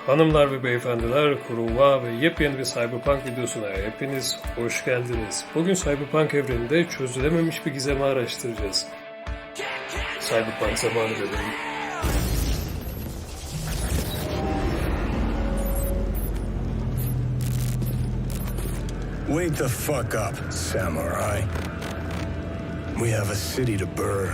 Hanımlar ve beyefendiler, Kuruva ve yepyeni bir Cyberpunk videosuna hepiniz hoş geldiniz. Bugün Cyberpunk evreninde çözülememiş bir gizemi araştıracağız. Cyberpunk zamanı dedim. Wake the fuck up, samurai. We have a city to burn.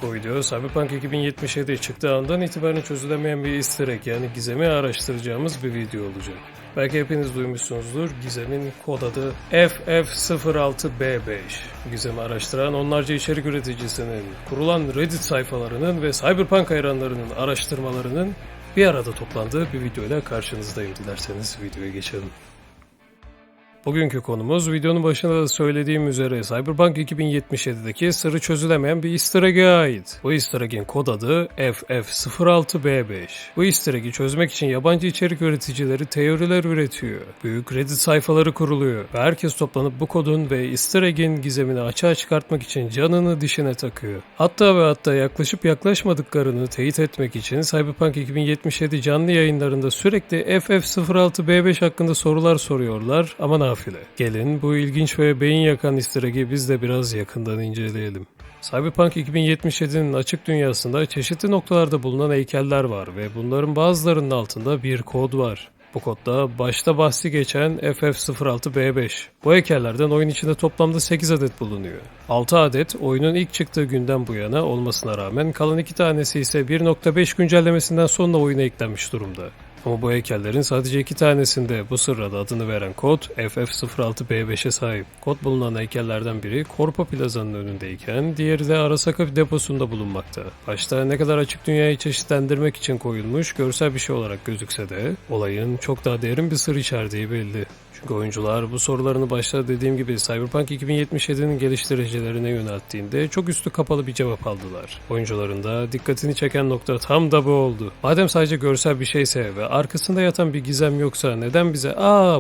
Bu video Cyberpunk 2077 çıktığı andan itibaren çözülemeyen bir easter egg, yani gizemi araştıracağımız bir video olacak. Belki hepiniz duymuşsunuzdur, gizemin kod adı FF06B5. Bu gizemi araştıran onlarca içerik üreticisinin, kurulan Reddit sayfalarının ve Cyberpunk hayranlarının araştırmalarının bir arada toplandığı bir videoyla karşınızdayım. Dilerseniz videoya geçelim. Bugünkü konumuz, videonun başında da söylediğim üzere, Cyberpunk 2077'deki sırrı çözülemeyen bir easter egg'e ait. Bu easter egg'in kod adı FF06B5. Bu easter egg'i çözmek için yabancı içerik üreticileri teoriler üretiyor. Büyük Reddit sayfaları kuruluyor ve herkes toplanıp bu kodun ve easter egg'in gizemini açığa çıkartmak için canını dişine takıyor. Hatta yaklaşıp yaklaşmadıklarını teyit etmek için Cyberpunk 2077 canlı yayınlarında sürekli FF06B5 hakkında sorular soruyorlar ama nafile. Gelin bu ilginç ve beyin yakan easter egg'i biz de biraz yakından inceleyelim. Cyberpunk 2077'nin açık dünyasında çeşitli noktalarda bulunan heykeller var ve bunların bazılarının altında bir kod var. Bu kodda başta bahsi geçen FF06B5. Bu heykellerden oyun içinde toplamda 8 adet bulunuyor. 6 adet oyunun ilk çıktığı günden bu yana olmasına rağmen kalan 2 tanesi ise 1.5 güncellemesinden sonra oyuna eklenmiş durumda. Ama bu heykellerin sadece 2 tanesinde bu sırra adını veren kod FF06B5'e sahip. Kod bulunan heykellerden biri Corpo Plaza'nın önündeyken diğeri de Arasaka deposunda bulunmakta. Başta ne kadar açık dünyayı çeşitlendirmek için koyulmuş görsel bir şey olarak gözükse de olayın çok daha derin bir sır içerdiği belli. Çünkü oyuncular bu sorularını başta dediğim gibi Cyberpunk 2077'nin geliştiricilerine yönelttiğinde çok üstü kapalı bir cevap aldılar. Oyuncuların da dikkatini çeken nokta tam da bu oldu. Madem sadece görsel bir şeyse ve arkasında yatan bir gizem yoksa neden bize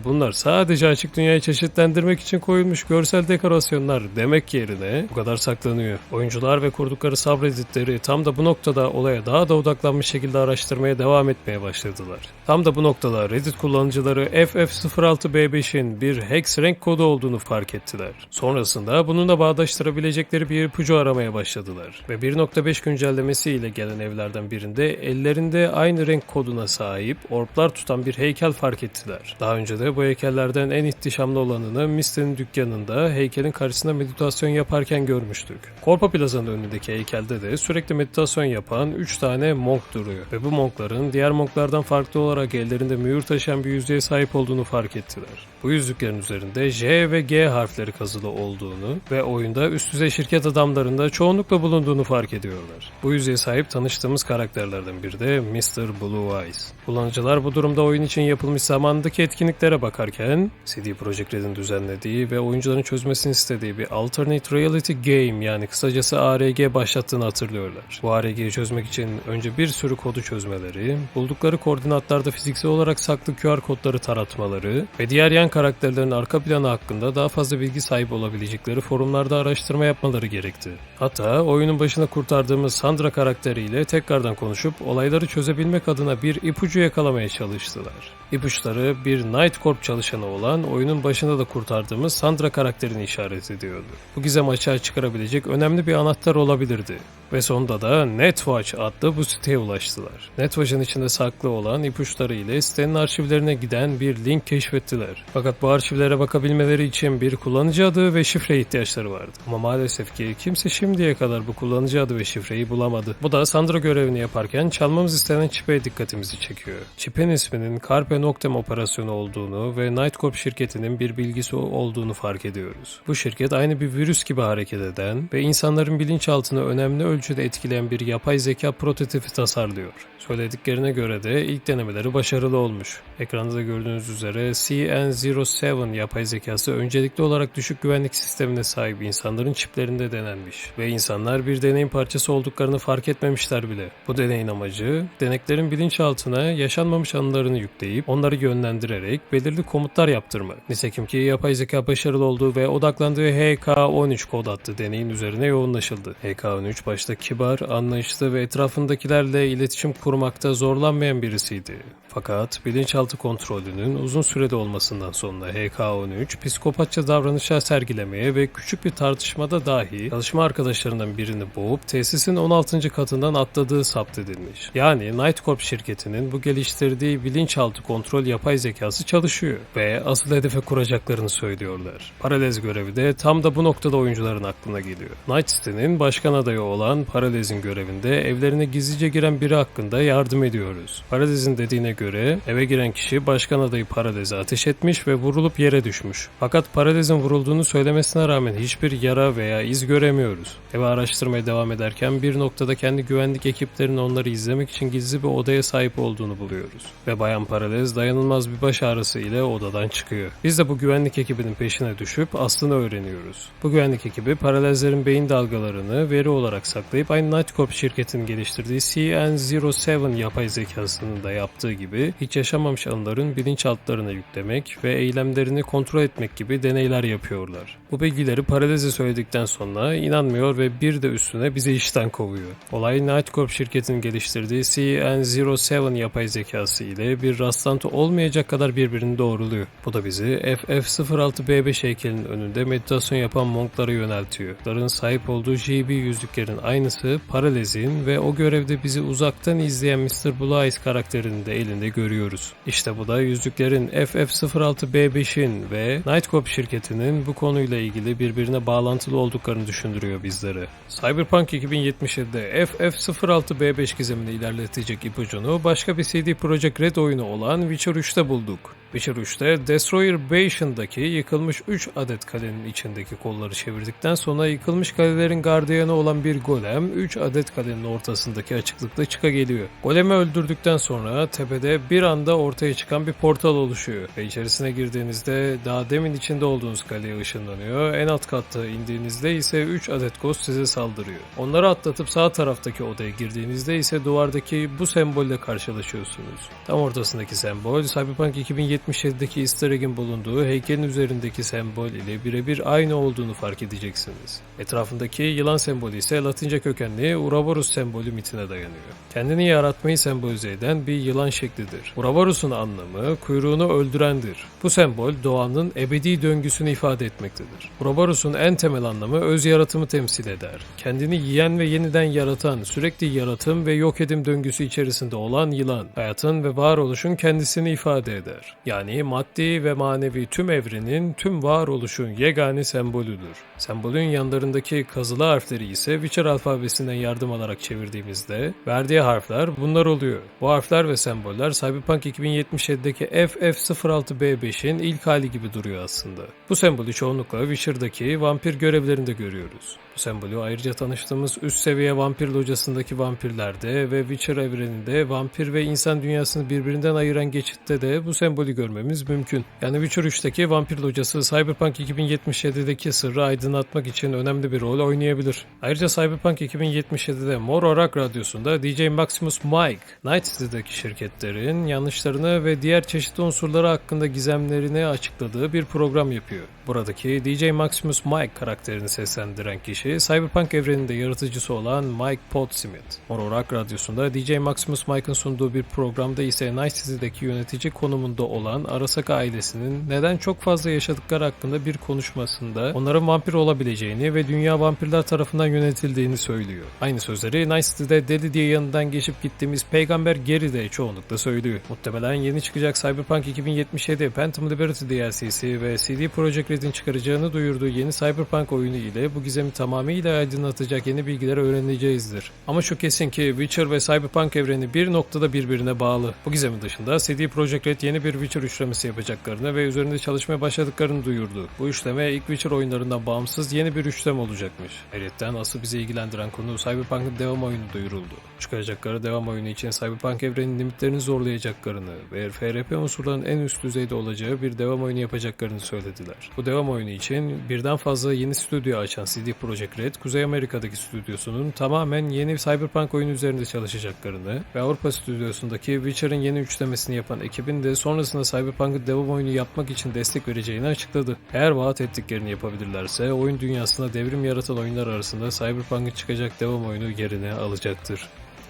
bunlar sadece açık dünyayı çeşitlendirmek için koyulmuş görsel dekorasyonlar demek yerine bu kadar saklanıyor. Oyuncular ve kurdukları subredditleri tam da bu noktada olaya daha da odaklanmış şekilde araştırmaya devam etmeye başladılar. Tam da bu noktada Reddit kullanıcıları FF06B5'in bir hex renk kodu olduğunu fark ettiler. Sonrasında bununla bağdaştırabilecekleri bir ipucu aramaya başladılar ve 1.5 güncellemesi ile gelen evlerden birinde ellerinde aynı renk koduna sahip orblar tutan bir heykel fark ettiler. Daha önce de bu heykellerden en ihtişamlı olanını Misty'nin dükkanında heykelin karşısında meditasyon yaparken görmüştük. Corpo Plaza'nın önündeki heykelde de sürekli meditasyon yapan 3 tane monk duruyor ve bu monkların diğer monklardan farklı olarak ellerinde mühür taşıyan bir yüzüğe sahip olduğunu fark ettiler. Bu yüzüklerin üzerinde J ve G harfleri kazılı olduğunu ve oyunda üst düzey şirket adamlarında çoğunlukla bulunduğunu fark ediyorlar. Bu yüzüğe sahip tanıştığımız karakterlerden biri de Mr. Blue Eyes. Kullanıcılar bu durumda oyun için yapılmış zamandaki etkinliklere bakarken CD Projekt Red'in düzenlediği ve oyuncuların çözmesini istediği bir Alternate Reality Game, yani kısacası ARG başlattığını hatırlıyorlar. Bu ARG'yi çözmek için önce bir sürü kodu çözmeleri, buldukları koordinatlarda fiziksel olarak saklı QR kodları taratmaları ve diğer yan karakterlerin arka planı hakkında daha fazla bilgi sahibi olabilecekleri forumlarda araştırma yapmaları gerekti. Hatta oyunun başında kurtardığımız Sandra karakteriyle tekrardan konuşup olayları çözebilmek adına bir ipucu yakalamaya çalıştılar. İpuçları bir Night Corp çalışanı olan oyunun başında da kurtardığımız Sandra karakterini işaret ediyordu. Bu gizem açığa çıkarabilecek önemli bir anahtar olabilirdi. Ve sonunda da Netwatch adlı bu siteye ulaştılar. Netwatch'ın içinde saklı olan ipuçları ile sitenin arşivlerine giden bir link keşfettiler. Fakat bu arşivlere bakabilmeleri için bir kullanıcı adı ve şifreye ihtiyaçları vardı. Ama maalesef ki kimse şimdiye kadar bu kullanıcı adı ve şifreyi bulamadı. Bu da Sandra görevini yaparken çalmamız istenen çipe dikkatimizi çekiyor. Çipin isminin Carpe Noctem operasyonu olduğunu ve Night Corp şirketinin bir bilgisi olduğunu fark ediyoruz. Bu şirket aynı bir virüs gibi hareket eden ve insanların bilinçaltına önemli ölçüde etkileyen bir yapay zeka prototipi tasarlıyor. Söylediklerine göre de ilk denemeleri başarılı olmuş. Ekranda da gördüğünüz üzere CN07 yapay zekası öncelikli olarak düşük güvenlik sistemine sahip insanların çiplerinde denenmiş. Ve insanlar bir deneyin parçası olduklarını fark etmemişler bile. Bu deneyin amacı, deneklerin bilinçaltına yaşanmamış anılarını yükleyip onları yönlendirerek belirli komutlar yaptırmak. Nitekim ki yapay zeka başarılı olduğu ve odaklandığı HK13 kod adlı deneyin üzerine yoğunlaşıldı. HK13 başta kibar, anlayışlı ve etrafındakilerle iletişim kurmakta zorlanmayan birisiydi. Fakat bilinçaltı kontrolünün uzun sürede olmasından sonra HK13 psikopatça davranışlar sergilemeye ve küçük bir tartışmada dahi çalışma arkadaşlarından birini boğup tesisin 16. katından atladığı sapт edilmiş. Yani Night Corp şirketinin bu geliştirdiği bilinçaltı kontrol yapay zekası çalışıyor ve asıl hedefe kuracaklarını söylüyorlar. Paralez görevi de tam da bu noktada oyuncuların aklına geliyor. Night City'nin başkan adayı olan Paralez'in görevinde evlerine gizlice giren biri hakkında yardım ediyoruz. Paralez'in dediğine göre eve giren kişi başkan adayı Paralez'e ateş etmiş ve vurulup yere düşmüş. Fakat Paralez'in vurulduğunu söylemesine rağmen hiçbir yara veya iz göremiyoruz. Eve araştırmaya devam ederken bir noktada kendi güvenlik ekiplerinin onları izlemek için gizli bir odaya sahip olduğunu buluyoruz. Ve Bayan Paralez dayanılmaz bir baş ağrısı ile odadan çıkıyor. Biz de bu güvenlik ekibinin peşine düşüp aslını öğreniyoruz. Bu güvenlik ekibi Paralezlerin beyin dalgalarını veri olarak saklayıp aynı Night Corp şirketinin geliştirdiği CN07 yapay zekasının da yaptığı gibi hiç yaşamamış anıların bilinçaltlarına yüklemek ve eylemlerini kontrol etmek gibi deneyler yapıyorlar. Bu bilgileri Paralez'e söyledikten sonra inanmıyor ve bir de üstüne bizi işten kovuyor. Olay Night Corp şirketinin geliştirdiği CN07 yapay zekası ile bir rastlantı olmayacak kadar birbirini doğruluyor. Bu da bizi FF06B5 heykelinin önünde meditasyon yapan monklara yöneltiyor. Onların sahip olduğu JB yüzüklerin aynısı Paralez'in ve o görevde bizi uzaktan izleyen Mr. Blue Eyes karakterinin de elinde görüyoruz. İşte bu da yüzüklerin FF06B5'in ve Night Corp şirketinin bu konuyla ilgili birbirine bağlantılı olduklarını düşündürüyor bizlere. Cyberpunk 2077'de FF06B5 gizemini ilerletecek ipucunu başka bir CD Projekt Red oyunu olan Witcher 3'te bulduk. Witcher 3'te Destroyer Basion'daki yıkılmış 3 adet kalenin içindeki kolları çevirdikten sonra yıkılmış kalelerin gardiyanı olan bir golem 3 adet kalenin ortasındaki açıklıkta çıkageliyor. Golemi öldürdükten sonra tepede bir anda ortaya çıkan bir portal oluşuyor ve içerisine girdiğinizde daha demin içinde olduğunuz kaleye ışınlanıyor. En alt katta indiğinizde ise 3 adet ghost size saldırıyor. Onları atlatıp sağ taraftaki odaya girdiğinizde ise duvardaki bu sembolle karşılaşıyorsunuz. Tam ortasındaki sembol Cyberpunk 2077'deki Easter egg'in bulunduğu heykelin üzerindeki sembol ile birebir aynı olduğunu fark edeceksiniz. Etrafındaki yılan sembolü ise Latince kökenli Ouroboros sembolü mitine dayanıyor. Kendini yaratmayı sembolize eden bir yılan şeklidir. Ouroboros'un anlamı kuyruğunu öldürendir. Bu sembol doğanın ebedi döngüsünü ifade etmektedir. Ouroboros'un en temel anlamı öz yaratımı temsil eder. Kendini yiyen ve yeniden yaratan, sürekli yaratım ve yok edim döngüsü içerisinde olan yılan, hayatın ve varoluşun kendisini ifade eder. Yani maddi ve manevi tüm evrenin, tüm varoluşun yegane sembolüdür. Sembolün yanlarındaki kazılı harfleri ise Witcher alfabesinden yardım alarak çevirdiğimizde verdiği harfler bunlar oluyor. Bu harfler ve semboller Cyberpunk 2077'deki FF06B5'in ilk hali gibi duruyor aslında. Bu sembolü çoğunlukla Witcher'daki vampir görevlerinde görüyoruz. Bu sembolü ayrıca tanıştığımız üst seviye vampir locasındaki vampirlerde ve Witcher evreninde vampir ve insan dünyasını birbirinden ayıran geçitte de bu sembolü görmemiz mümkün. Yani Witcher 3'teki vampir locası Cyberpunk 2077'deki sırrı aydınlatmak için önemli bir rol oynayabilir. Ayrıca Cyberpunk 2077'de Mor Orak Radyosu'nda DJ Maximus Mike, Night City'deki şirketlerin yanlışlarını ve diğer çeşitli unsurları hakkında gizemlerini açıkladığı bir program yapıyor. Buradaki DJ Maximus Mike karakterini seslendiren kişi Cyberpunk evreninde yaratıcısı olan Mike Poddsmith. Mor Orak Radyosu'nda DJ Maximus Mike'ın sunduğu bir programda ise Night City'deki yönetici konumunda olan Arasaka ailesinin neden çok fazla yaşadıkları hakkında bir konuşmasında onların vampir olabileceğini ve dünya vampirler tarafından yönetildiğini söylüyor. Aynı sözleri Night City'de deli diye yanından geçip gittiğimiz peygamber Gary de çoğunlukla söylüyor. Muhtemelen yeni çıkacak Cyberpunk 2077 Phantom Liberty DLC'si ve CD Projekt Red'in çıkaracağını duyurduğu yeni Cyberpunk oyunu ile bu gizemi tamamıyla aydınlatacak yeni bilgiler öğreneceğizdir. Ama şu kesin ki Witcher ve Cyberpunk evreni bir noktada birbirine bağlı. Bu gizemin dışında CD Projekt Red yeni bir Witcher Witcher üçlemesi yapacaklarını ve üzerinde çalışmaya başladıklarını duyurdu. Bu üçleme ilk Witcher oyunlarından bağımsız yeni bir üçleme olacakmış. Ayrıca asıl bizi ilgilendiren konu Cyberpunk'ın devam oyunu duyuruldu. Çıkaracakları devam oyunu için Cyberpunk evrenin limitlerini zorlayacaklarını ve FRP unsurlarının en üst düzeyde olacağı bir devam oyunu yapacaklarını söylediler. Bu devam oyunu için birden fazla yeni stüdyo açan CD Projekt Red, Kuzey Amerika'daki stüdyosunun tamamen yeni Cyberpunk oyunu üzerinde çalışacaklarını ve Avrupa stüdyosundaki Witcher'ın yeni üçlemesini yapan ekibin de sonrasında Cyberpunk'ın devam oyunu yapmak için destek vereceğini açıkladı. Eğer vaat ettiklerini yapabilirlerse oyun dünyasında devrim yaratan oyunlar arasında Cyberpunk'ın çıkacak devam oyunu yerini alacaktır.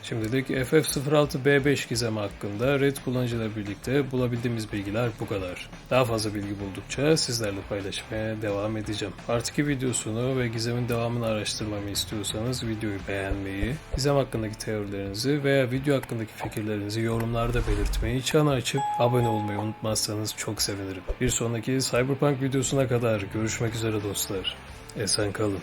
Şimdilik FF06B5 gizemi hakkında Red kullanıcılarla birlikte bulabildiğimiz bilgiler bu kadar. Daha fazla bilgi buldukça sizlerle paylaşmaya devam edeceğim. Part 2 videosunu ve gizemin devamını araştırmamı istiyorsanız videoyu beğenmeyi, gizem hakkındaki teorilerinizi veya video hakkındaki fikirlerinizi yorumlarda belirtmeyi, çanı açıp abone olmayı unutmazsanız çok sevinirim. Bir sonraki Cyberpunk videosuna kadar görüşmek üzere dostlar. Esen kalın.